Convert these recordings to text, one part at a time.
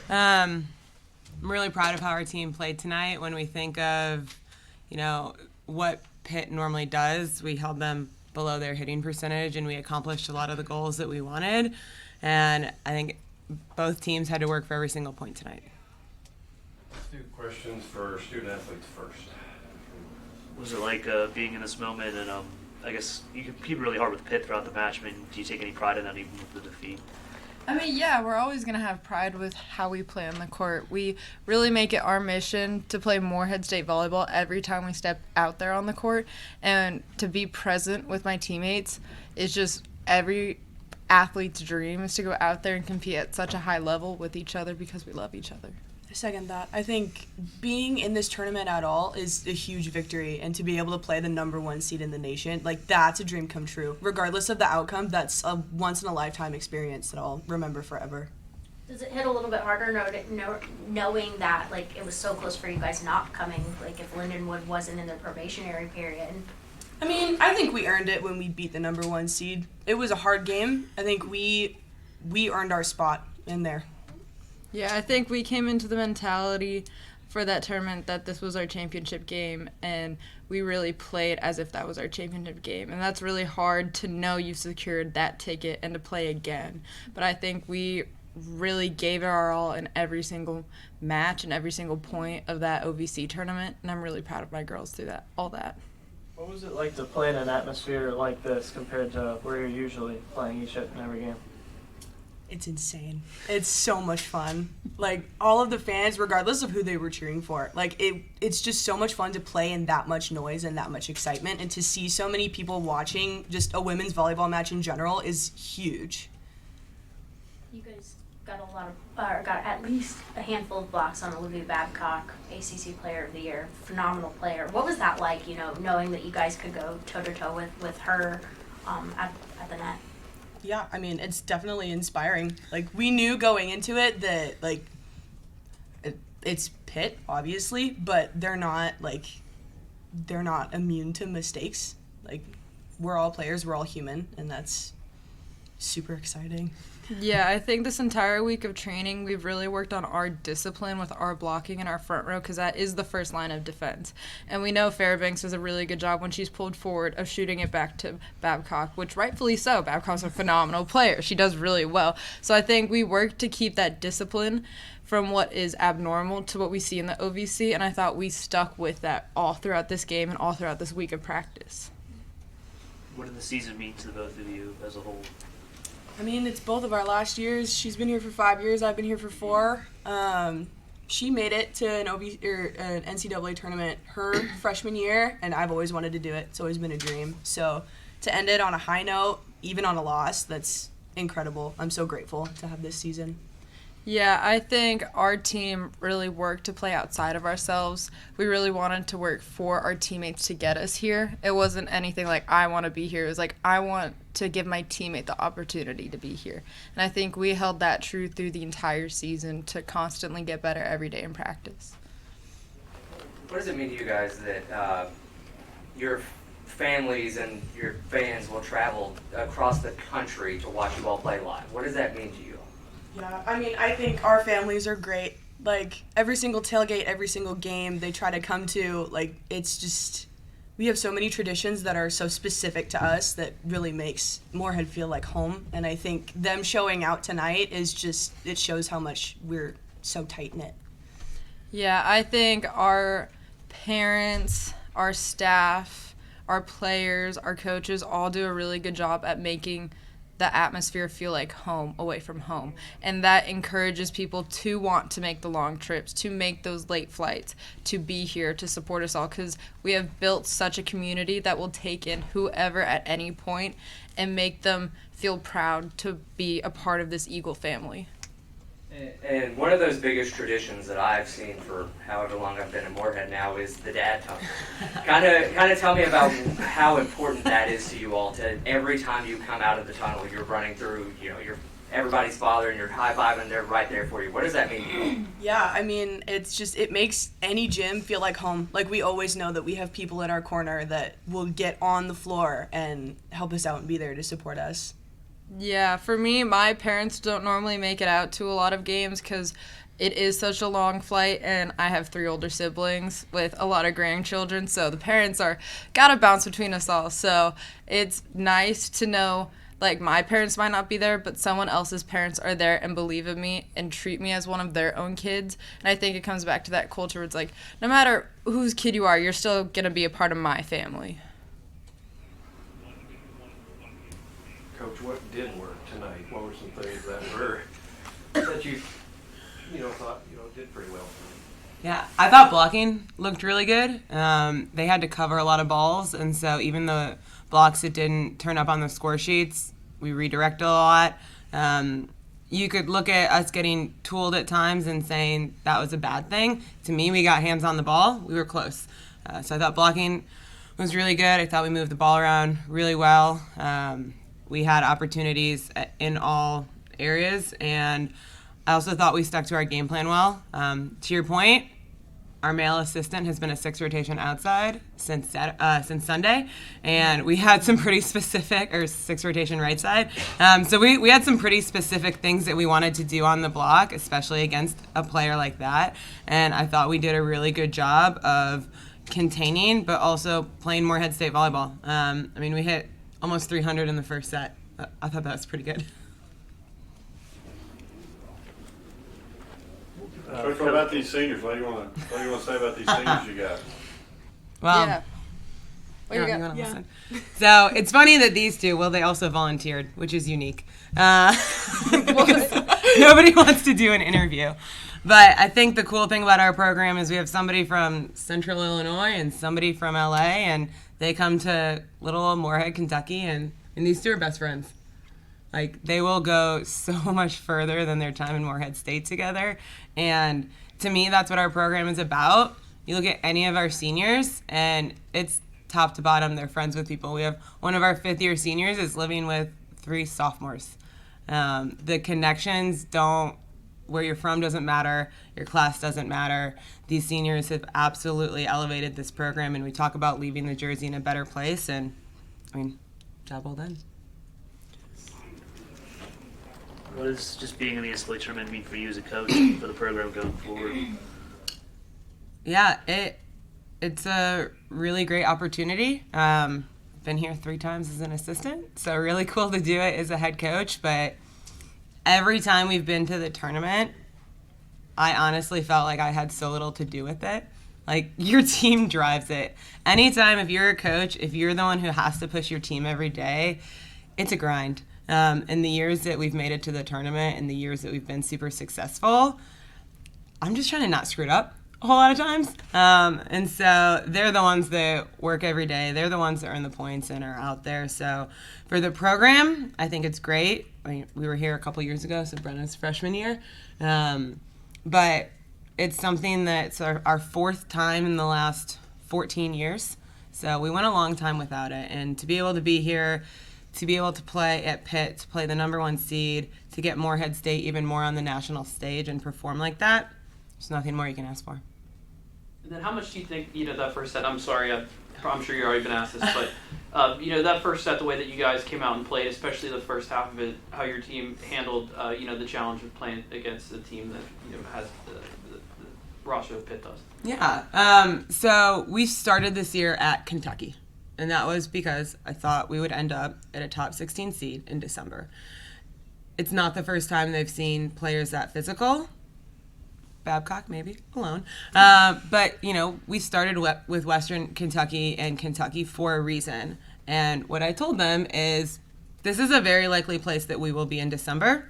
I'm really proud of how our team played tonight. When we think of, what Pitt normally does, we held them below their hitting percentage, and we accomplished a lot of the goals that we wanted. And I think both teams had to work for every single point tonight. Let's do questions for student athletes first. What was it like being in this moment? And I guess you competed really hard with Pitt throughout the match. I mean, do you take any pride in that, even with the defeat? I mean, yeah, we're always going to have pride with how we play on the court. We really make it our mission to play Morehead State volleyball every time we step out there on the court. And to be present with my teammates is just every athlete's dream, is to go out there and compete at such a high level with each other because we love each other. I second that. I think being in this tournament at all is a huge victory, and to be able to play the #1 seed in the nation, that's a dream come true. Regardless of the outcome, that's a once-in-a-lifetime experience that I'll remember forever. Does it hit a little bit harder knowing that, it was so close for you guys not coming, if Lindenwood wasn't in their probationary period? I mean, I think we earned it when we beat the #1 seed. It was a hard game. I think we earned our spot in there. Yeah, I think we came into the mentality for that tournament that this was our championship game, and we really played as if that was our championship game. And that's really hard to know you've secured that ticket and to play again. But I think we really gave it our all in every single match and every single point of that OVC tournament, and I'm really proud of my girls through all that. What was it like to play in an atmosphere like this compared to where you're usually playing each and every game? It's insane. It's so much fun. All of the fans, regardless of who they were cheering for, it's just so much fun to play in that much noise and that much excitement, and to see so many people watching just a women's volleyball match in general is huge. You guys got got at least a handful of blocks on Olivia Babcock, ACC Player of the Year, phenomenal player. What was that like, knowing that you guys could go toe-to-toe with her at the net? Yeah, I mean, it's definitely inspiring. We knew going into it that, it's Pitt, obviously, but they're not immune to mistakes. We're all players, we're all human, and that's super exciting. Yeah, I think this entire week of training, we've really worked on our discipline with our blocking in our front row, because that is the first line of defense. And we know Fairbanks does a really good job when she's pulled forward of shooting it back to Babcock, which rightfully so. Babcock's a phenomenal player. She does really well. So I think we work to keep that discipline from what is abnormal to what we see in the OVC, and I thought we stuck with that all throughout this game and all throughout this week of practice. What did the season mean to the both of you as a whole? I mean, it's both of our last years. She's been here for 5 years. I've been here for 4. She made it to an NCAA tournament her freshman year, and I've always wanted to do it. It's always been a dream. So to end it on a high note, even on a loss, that's incredible. I'm so grateful to have this season. Yeah, I think our team really worked to play outside of ourselves. We really wanted to work for our teammates to get us here. It wasn't anything like, I want to be here. It was like, I want to give my teammate the opportunity to be here. And I think we held that true through the entire season to constantly get better every day in practice. What does it mean to you guys that your families and your fans will travel across the country to watch you all play live? What does that mean to you? Yeah, I mean, I think our families are great. Every single tailgate, every single game they try to come to, it's just, we have so many traditions that are so specific to us that really makes Morehead feel like home. And I think them showing out tonight is just, it shows how much we're so tight-knit. Yeah, I think our parents, our staff, our players, our coaches all do a really good job at making the atmosphere feel like home away from home, and that encourages people to want to make the long trips, to make those late flights, to be here to support us all, because we have built such a community that will take in whoever at any point and make them feel proud to be a part of this Eagle family. And one of those biggest traditions that I've seen for however long I've been in Morehead now is the dad tunnel. kind of tell me about how important that is to you all. To every time you come out of the tunnel, you're running through, you're everybody's father and you're high-fiving, they're right there for you. What does that mean to you? Yeah, I mean, it's just, it makes any gym feel like home. We always know that we have people in our corner that will get on the floor and help us out and be there to support us. Yeah, for me, my parents don't normally make it out to a lot of games because it is such a long flight, and I have 3 older siblings with a lot of grandchildren, so the parents are gotta bounce between us all. So it's nice to know, like, my parents might not be there, but someone else's parents are there and believe in me and treat me as one of their own kids. And I think it comes back to that culture where it's like, no matter whose kid you are, you're still gonna be a part of my family. Coach, what did work tonight? What were some things that you thought did pretty well? Yeah, I thought blocking looked really good. They had to cover a lot of balls, and so even the blocks that didn't turn up on the score sheets, we redirected a lot. You could look at us getting tooled at times and saying that was a bad thing. To me, we got hands on the ball. We were close. So I thought blocking was really good. I thought we moved the ball around really well. We had opportunities in all areas, and I also thought we stuck to our game plan well. To your point, our male assistant has been a 6 rotation outside since Sunday, and we had some pretty specific, or 6 rotation right side. So we had some pretty specific things that we wanted to do on the block, especially against a player like that. And I thought we did a really good job of containing, but also playing Morehead State volleyball. We hit almost 300 in the first set. I thought that was pretty good. Coach, what about these seniors? What do you want to say about these seniors you got? Well, Yeah. What you got? wanna listen? So it's funny that these two, they also volunteered, which is unique. Because nobody wants to do an interview. But I think the cool thing about our program is we have somebody from Central Illinois and somebody from LA, and they come to little old Morehead, Kentucky, and these two are best friends. Like, they will go so much further than their time in Morehead State together. And to me, that's what our program is about. You look at any of our seniors, and it's top to bottom. They're friends with people. We have one of our 5th-year seniors is living with 3 sophomores. The connections where you're from doesn't matter. Your class doesn't matter. These seniors have absolutely elevated this program, and we talk about leaving the Jersey in a better place. And, job well done. What does just being in the NCAA tournament mean for you as a coach for the program going forward? Yeah, it's a really great opportunity. Been here 3 times as an assistant, so really cool to do it as a head coach. But every time we've been to the tournament, I honestly felt like I had so little to do with it. Like, your team drives it. Anytime, if you're a coach, if you're the one who has to push your team every day, it's a grind. In the years that we've made it to the tournament and the years that we've been super successful, I'm just trying to not screw it up a whole lot of times. And so they're the ones that work every day. They're the ones that earn the points and are out there. So for the program, I think it's great. We were here a couple years ago, so Brenna's freshman year. But it's something that's our 4th time in the last 14 years. So we went a long time without it. And to be able to be here, to be able to play at Pitt, to play the #1 seed, to get Morehead State even more on the national stage and perform like that, there's nothing more you can ask for. And then how much do you think, that first set, I'm sorry, I'm sure you've already been asked this, but, that first set, the way that you guys came out and played, especially the first half of it, how your team handled, the challenge of playing against a team that, has the roster of Pitt does? Yeah. So we started this year at Kentucky. And that was because I thought we would end up at a top 16 seed in December. It's not the first time they've seen players that physical. Babcock, maybe, alone. But, we started with Western Kentucky and Kentucky for a reason. And what I told them is this is a very likely place that we will be in December,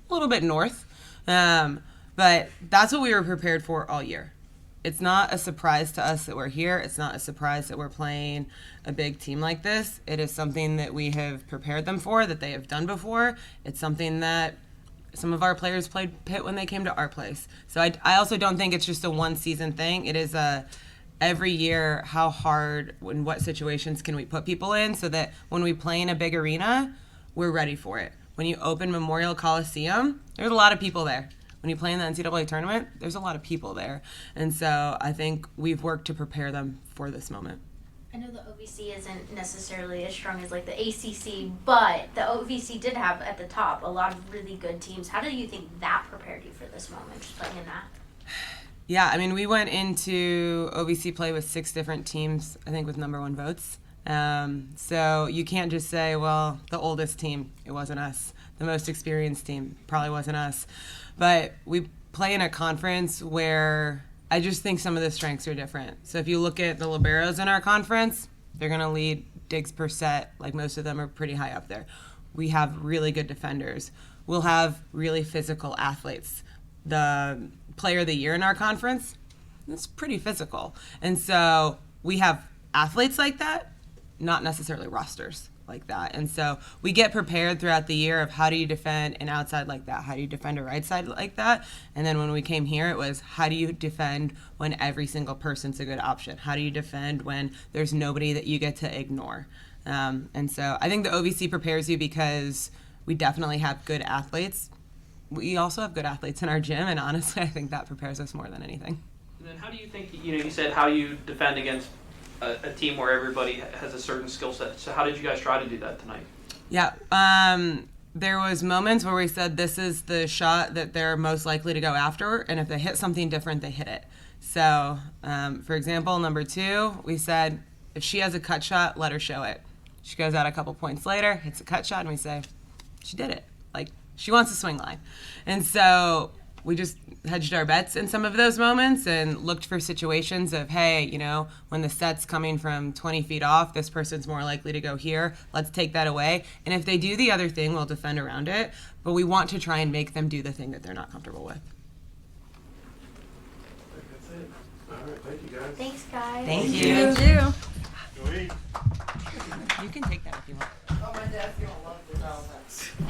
a little bit north. But that's what we were prepared for all year. It's not a surprise to us that we're here. It's not a surprise that we're playing a big team like this. It is something that we have prepared them for, that they have done before. It's something that some of our players played Pitt when they came to our place. So I also don't think it's just a one-season thing. It is every year, how hard, in what situations can we put people in so that when we play in a big arena, we're ready for it. When you open Memorial Coliseum, there's a lot of people there. When you play in the NCAA tournament, there's a lot of people there. And so I think we've worked to prepare them for this moment. I know the OVC isn't necessarily as strong as like the ACC, but the OVC did have at the top a lot of really good teams. How do you think that prepared you for this moment, just playing in that? Yeah, I mean, we went into OVC play with 6 different teams, I think with number 1 votes. So you can't just say, well, the oldest team, it wasn't us. The most experienced team, probably wasn't us. But we play in a conference where I just think some of the strengths are different. So if you look at the liberos in our conference, they're going to lead digs per set. Like most of them are pretty high up there. We have really good defenders. We'll have really physical athletes. The player of the year in our conference, it's pretty physical. And so we have athletes like that, not necessarily rosters like that. And so we get prepared throughout the year of how do you defend an outside like that? How do you defend a right side like that? And then when we came here, it was how do you defend when every single person's a good option? How do you defend when there's nobody that you get to ignore? And so I think the OVC prepares you because we definitely have good athletes. We also have good athletes in our gym, and honestly, I think that prepares us more than anything. And then how do you think, you said how you defend against a team where everybody has a certain skill set. So how did you guys try to do that tonight? Yeah, there was moments where we said this is the shot that they're most likely to go after, and if they hit something different, they hit it. So, for example, number 2, we said if she has a cut shot, let her show it. She goes out a couple points later, hits a cut shot, and we say, she did it. Like, she wants a swing line. And so we just hedged our bets in some of those moments and looked for situations of, hey, when the set's coming from 20 feet off, this person's more likely to go here. Let's take that away. And if they do the other thing, we'll defend around it. But we want to try and make them do the thing that they're not comfortable with. I think that's it. All right, thank you guys. Thanks, guys. Thank you. Thank you. Go eat. You can take that if you want. Oh, my dad's gonna love this.